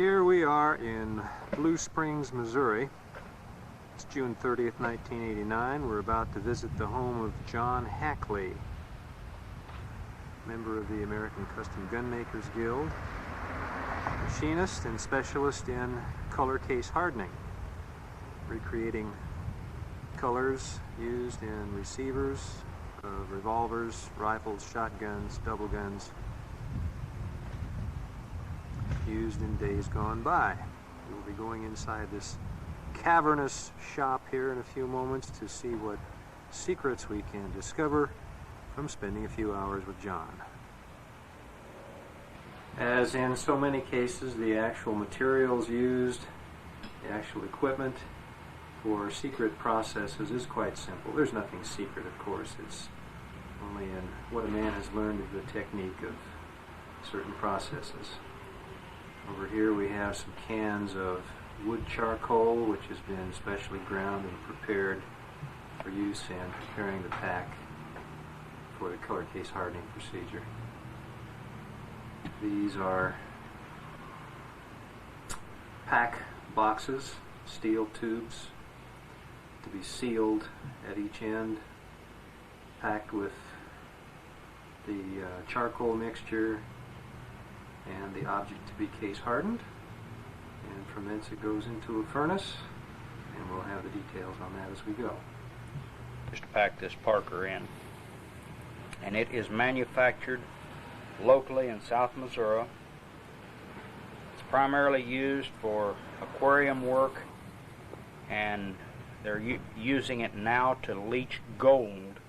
Here we are in Blue Springs, Missouri. It's June 30th, 1989. We're about to visit the home of John Hackley, member of the American Custom Gunmakers Guild, machinist and specialist in color case hardening, recreating colors used in receivers of revolvers, rifles, shotguns, double guns, used in days gone by. We will be going inside this cavernous shop here in a few moments to see what secrets we can discover from spending a few hours with John. As in so many cases, the actual materials used, the actual equipment for secret processes is quite simple. There's nothing secret, of course. It's only in what a man has learned of the technique of certain processes. Over here we have some cans of wood charcoal, which has been specially ground and prepared for use in preparing the pack for the color case hardening procedure. These are pack boxes, steel tubes to be sealed at each end, packed with the charcoal mixture and the object to be case hardened, and from thence it goes into a furnace, and we'll have the details on that as we go. Just to pack this Parker in, and it is manufactured locally in South Missouri. It's primarily used for aquarium work, and they're using it now to leach gold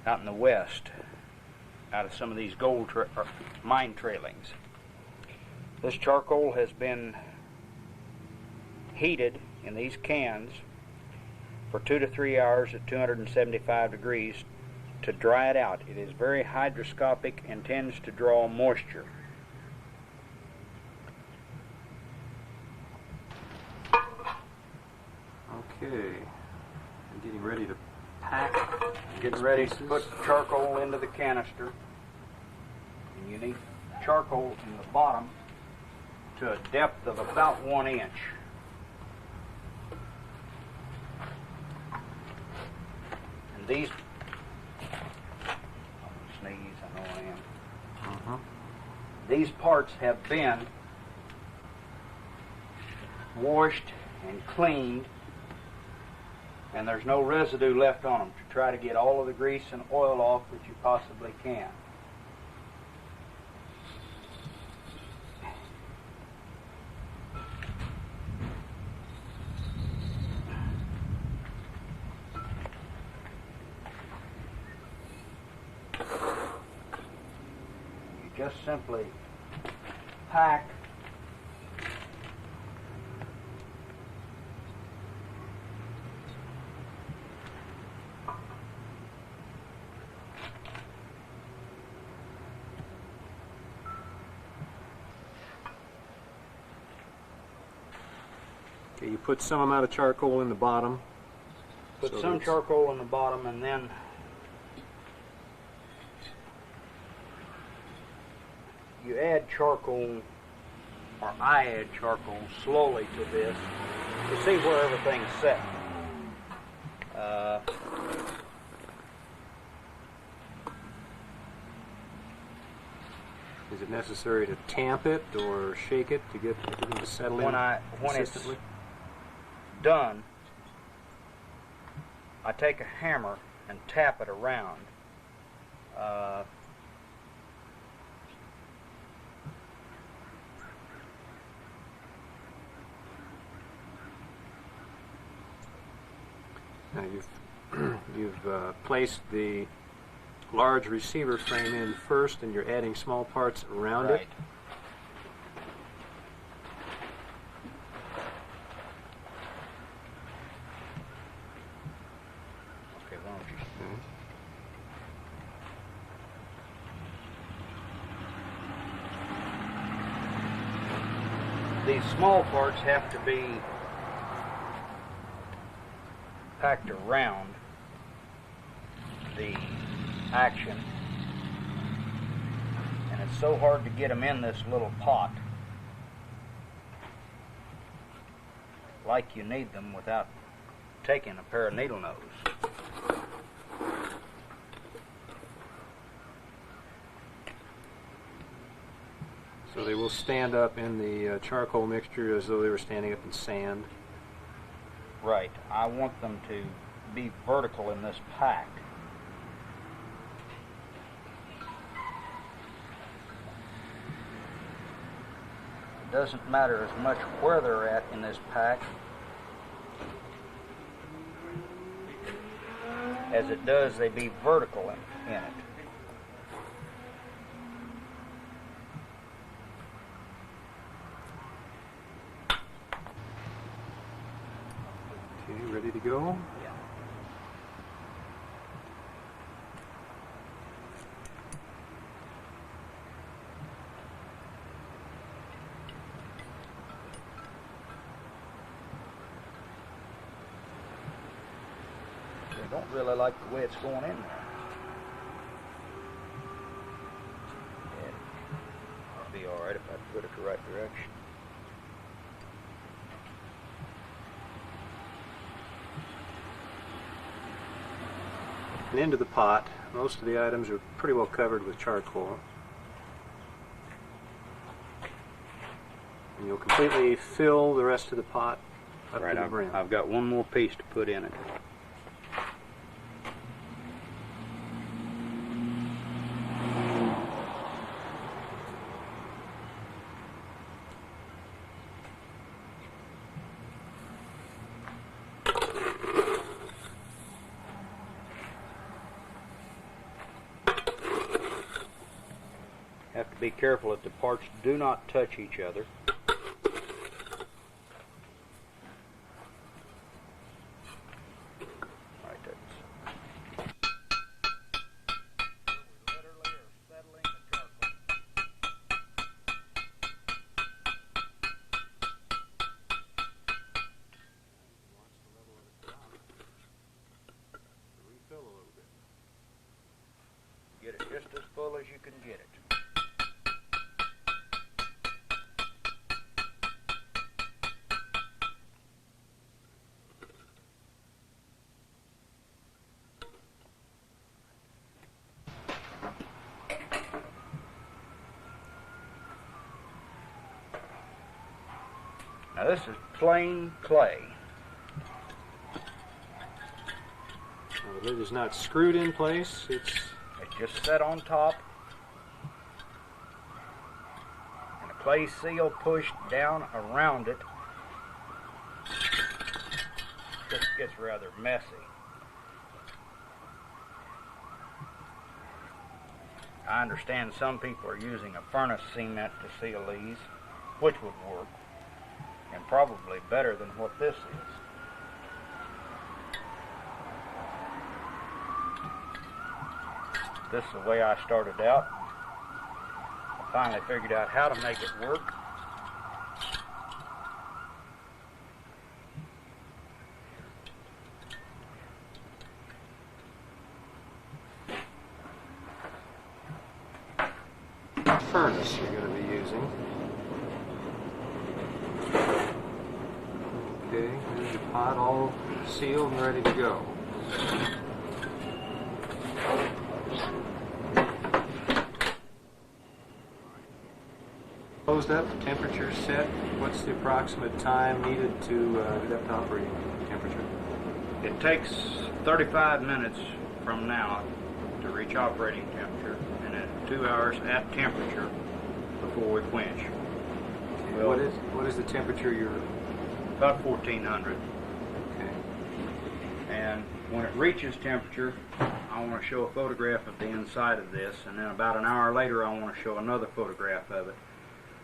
out in the west, out of some of these gold mine trailings. This charcoal has been heated in these cans for 2 to 3 hours at 275 degrees to dry it out. It is very hygroscopic and tends to draw moisture. Okay, I'm getting ready to pack. Getting ready to put charcoal into the canister. And you need charcoal in the bottom to a depth of about 1 inch. And these, I'm gonna sneeze, I know I am. These parts have been washed and cleaned, and there's no residue left on them, to try to get all of the grease and oil off that you possibly can. You just simply pack Okay, you put some amount of charcoal in the bottom. Put some charcoal in the bottom, and then you add charcoal, or I add charcoal slowly to this to see where everything's set. Is it necessary to tamp it or shake it to get it to settle in When it's done, I take a hammer and tap it around. Now you've placed the large receiver frame in first, and you're adding small parts around it. Okay, why don't you? These small parts have to be packed around the action, and it's so hard to get them in this little pot. like you need them without taking a pair of needle nose. So they will stand up in the charcoal mixture as though they were standing up in sand. Right. I want them to be vertical in this pack. It doesn't matter as much where they're at in this pack as it does they be vertical in it. Okay, ready to go? Yeah. I don't really like the way it's going in there. Yeah, it'd be alright if I put it the right direction. And into the pot, most of the items are pretty well covered with charcoal. And you'll completely fill the rest of the pot up to the brim. I've got one more piece to put in it. Have to be careful that the parts do not touch each other. Right, that's. We literally are settling the charcoal. Watch the level of the drop. Refill a little bit. Get it just as full as you can get it. Now this is plain clay. Now, the lid is not screwed in place. It's just set on top. And a clay seal pushed down around it. This gets rather messy. I understand some people are using a furnace cement to seal these, which would work. And probably better than what this is. This is the way I started out. I finally figured out how to make it work. furnace you're going to be using. Okay, here's your pot all sealed and ready to go. Closed up, temperature set. What's the approximate time needed to get up to operating temperature? It takes 35 minutes from now to reach operating temperature, and then 2 hours at temperature before we quench. Okay, what is the temperature you're... About 1400. Okay. And when it reaches temperature, I want to show a photograph of the inside of this, and then about an hour later I want to show another photograph of it,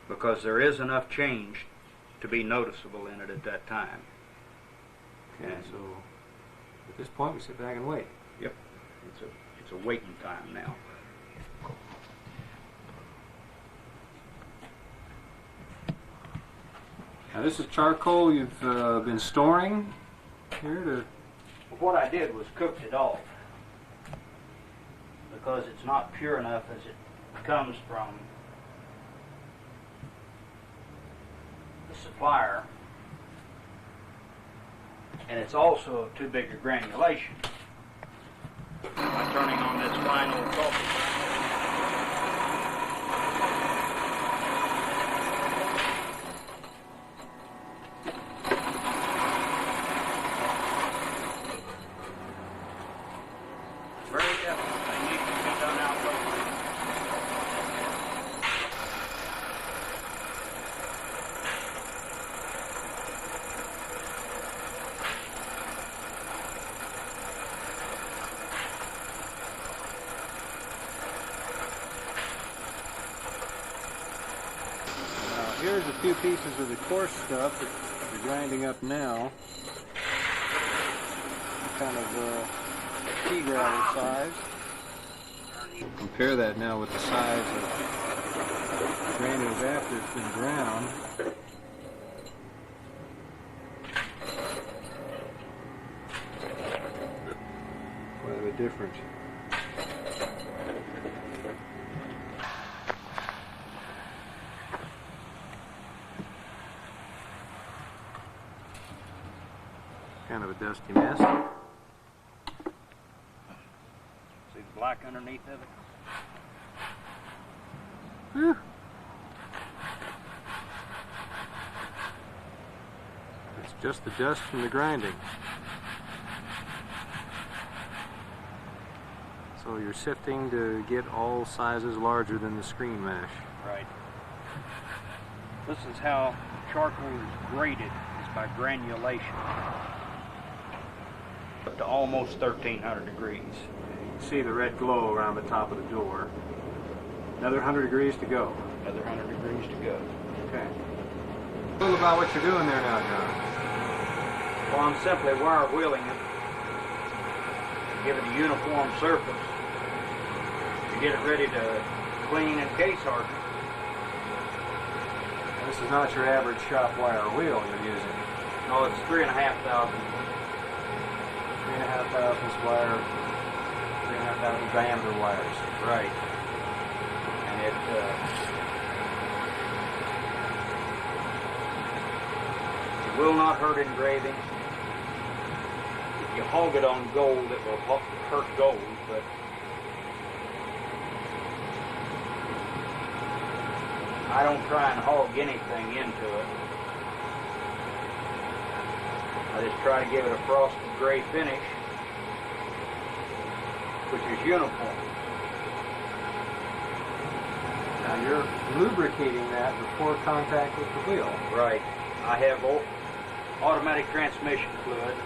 because there is enough change to be noticeable in it at that time. Okay, so at this point we sit back and wait. Yep, it's a waiting time now. Now this is charcoal you've been storing here to... What I did was cooked it off, because it's not pure enough as it comes from the supplier. and it's also of too big a granulation. By turning on this fine old coffee grinder. Very definitely, they need to be done out locally. Here's a few pieces of the coarse stuff that we're grinding up now. Kind of pea gravel size. Compare that now with the size of granules after it's been ground. Quite a bit different. Kind of a dusty mess. See the black underneath of it? Whew. It's just the dust from the grinding. So you're sifting to get all sizes larger than the screen mesh. Right. This is how charcoal is graded, is by granulation. Up to almost 1300 degrees. You can see the red glow around the top of the door. Another 100 degrees to go. Another 100 degrees to go. Okay. A little about what you're doing there now, John. Well, I'm simply wire wheeling it to give it a uniform surface, to get it ready to clean and case harden. And this is not your average shop wire wheel you're using. No, it's 3,500. 3,500 wire, 3,500 diameter wires. Right. And it will not hurt engraving. If you hog it on gold, it will hurt gold, but I don't try and hog anything into it. I just try to give it a frosted gray finish, which is uniform. Now you're lubricating that before contact with the wheel. Right. I have automatic transmission fluid,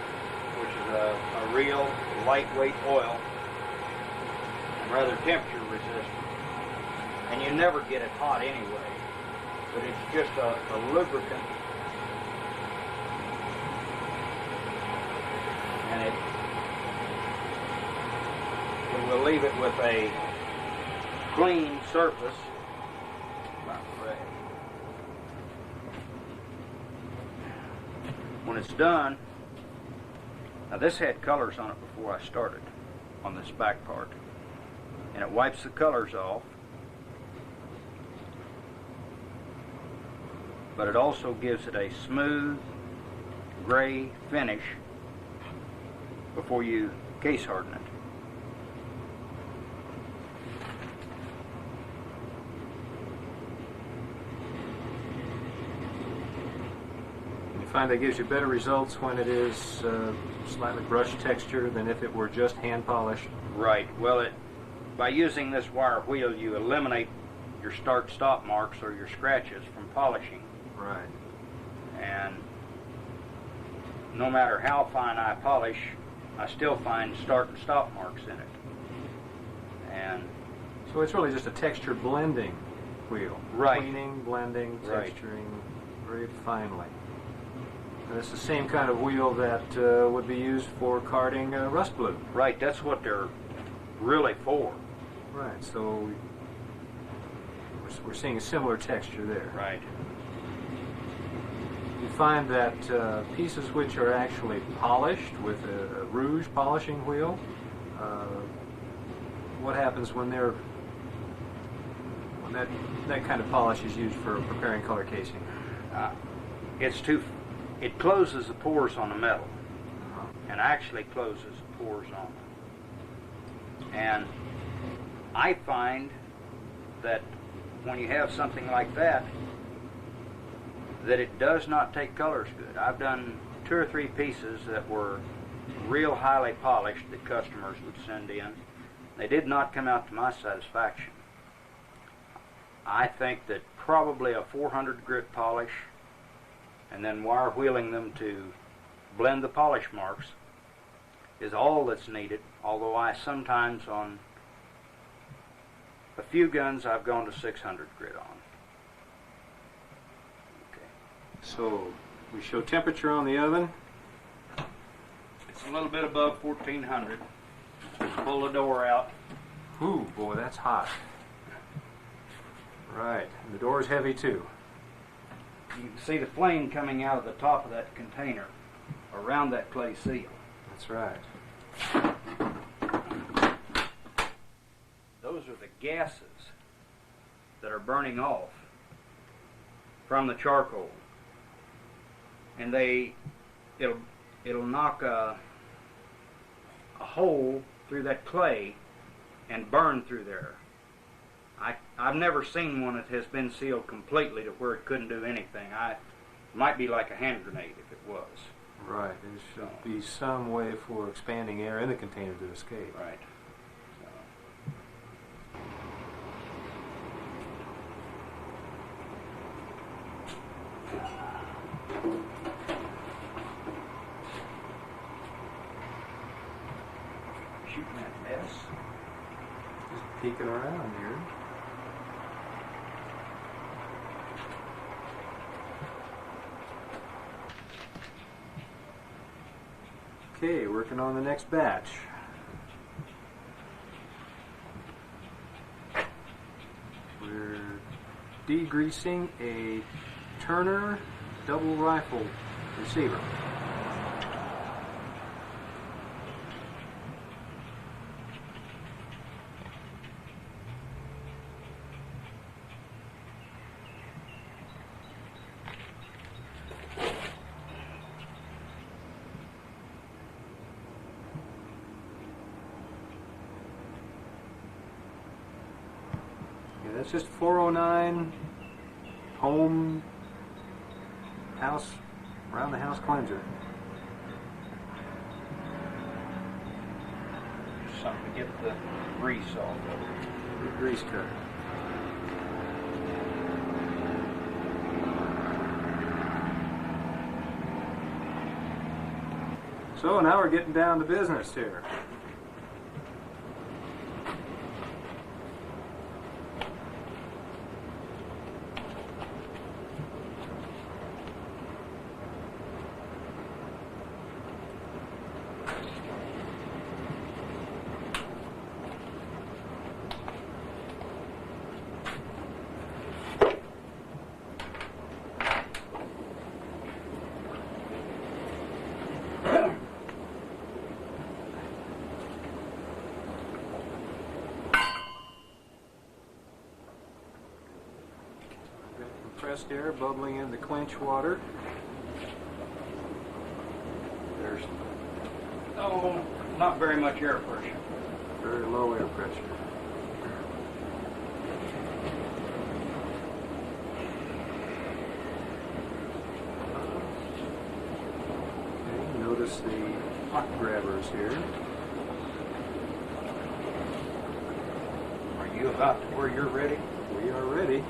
which is a real lightweight oil and rather temperature resistant. And you never get it hot anyway, but it's just a lubricant. And it will leave it with a clean surface. When it's done, now this had colors on it before I started, on this back part, and it wipes the colors off, but it also gives it a smooth gray finish before you case harden it. You find that gives you better results when it is slightly brushed texture than if it were just hand polished? Right. Well, by using this wire wheel, you eliminate your start-stop marks or your scratches from polishing. Right. And no matter how fine I polish, I still find start and stop marks in it. And so it's really just a texture blending wheel. Right. Cleaning, blending, Right. texturing very finely. And it's the same kind of wheel that would be used for carding rust blue. right, that's what they're really for. Right, so we're seeing a similar texture there. Right. You find that pieces which are actually polished with a rouge polishing wheel, what happens when that kind of polish is used for preparing color casing? It closes the pores on the metal. and actually closes the pores on them. And I find that when you have something like that, that it does not take colors good. I've done 2 or 3 pieces that were real highly polished that customers would send in. They did not come out to my satisfaction. I think that probably a 400 grit polish and then wire wheeling them to blend the polish marks is all that's needed, although I sometimes on a few guns I've gone to 600 grit on. Okay. So we show temperature on the oven. It's a little bit above 1400. Pull the door out. Ooh, boy, that's hot. Right, and the door's heavy too. You can see the flame coming out of the top of that container around that clay seal. That's right. Those are the gases that are burning off from the charcoal, and it'll knock a hole through that clay and burn through there. I've never seen one that has been sealed completely to where it couldn't do anything. It might be like a hand grenade if it was. Right, there should be some way for expanding air in the container to escape. Right. Shooting that mess. Just peeking around here. Okay, working on the next batch. We're degreasing a Turner double rifle receiver. That's just 409 home house, around the house cleanser. Something to get the grease off of it. The grease cut. So now we're getting down to business here. Compressed air bubbling in the quench water. There's not very much air pressure. very low air pressure. Okay, notice the hot grabbers here. Are you about to where you're ready? We are ready.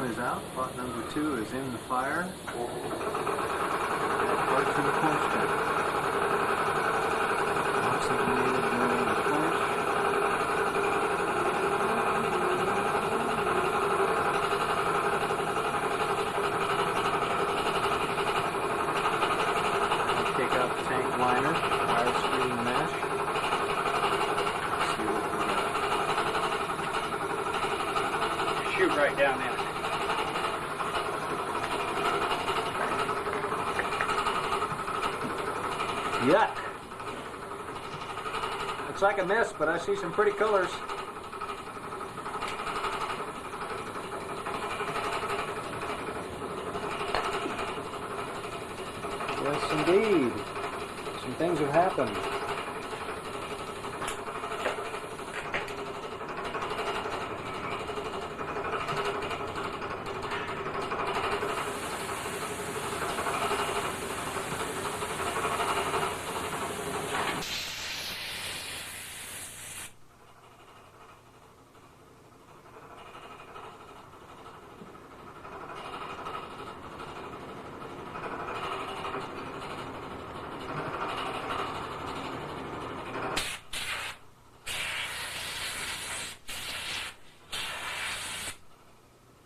1 is out, pot number 2 is in the fire. Add part to the quench tank. Oxygenated during the quench. Take out the tank liner, wire screen mesh. See what we got. Shoot right down in it. Yuck! Looks like a miss, but I see some pretty colors. Yes, indeed. Some things have happened.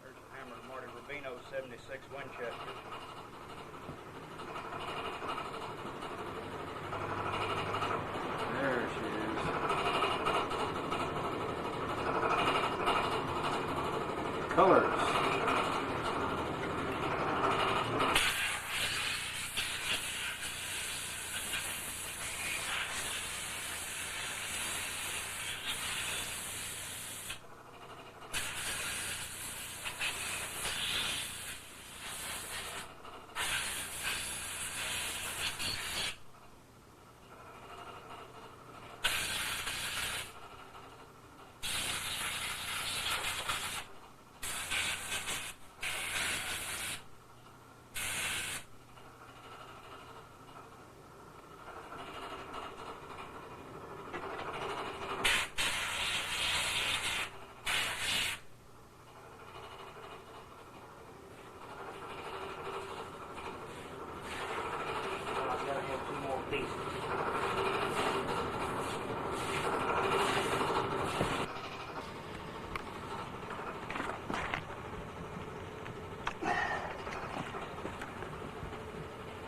There's a hammer Marty Rubino 76 Winchester. There she is. Colors.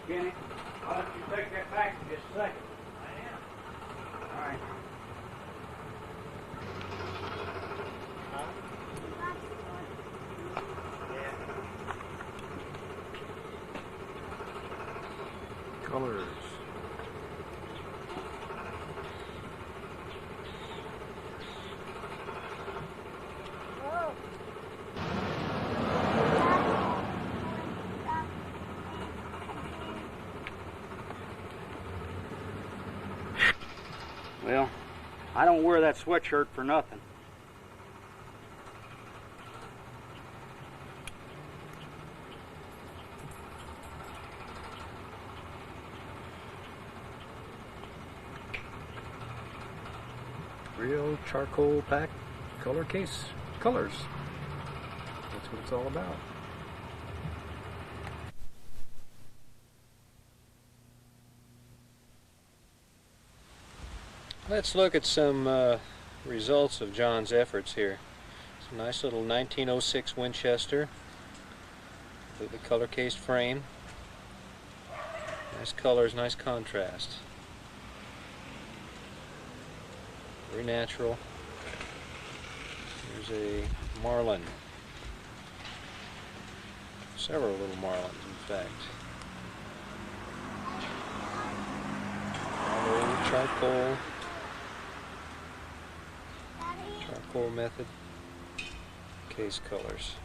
Kenny, why don't you take that back in just a second? I am. All right. Colors. Well, I don't wear that sweatshirt for nothing. Real charcoal pack color case colors. That's what it's all about. Let's look at some results of John's efforts here. It's a nice little 1906 Winchester with the color cased frame. Nice colors, nice contrast. Very natural. Here's a marlin. Several little marlins, in fact. Old charcoal method. Case colors.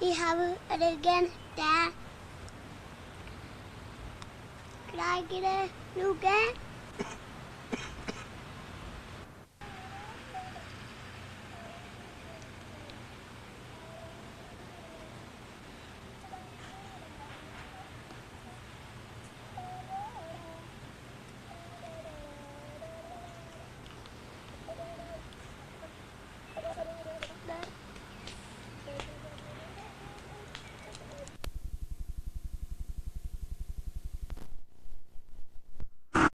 You have it again, Dad? Could I get a new gun?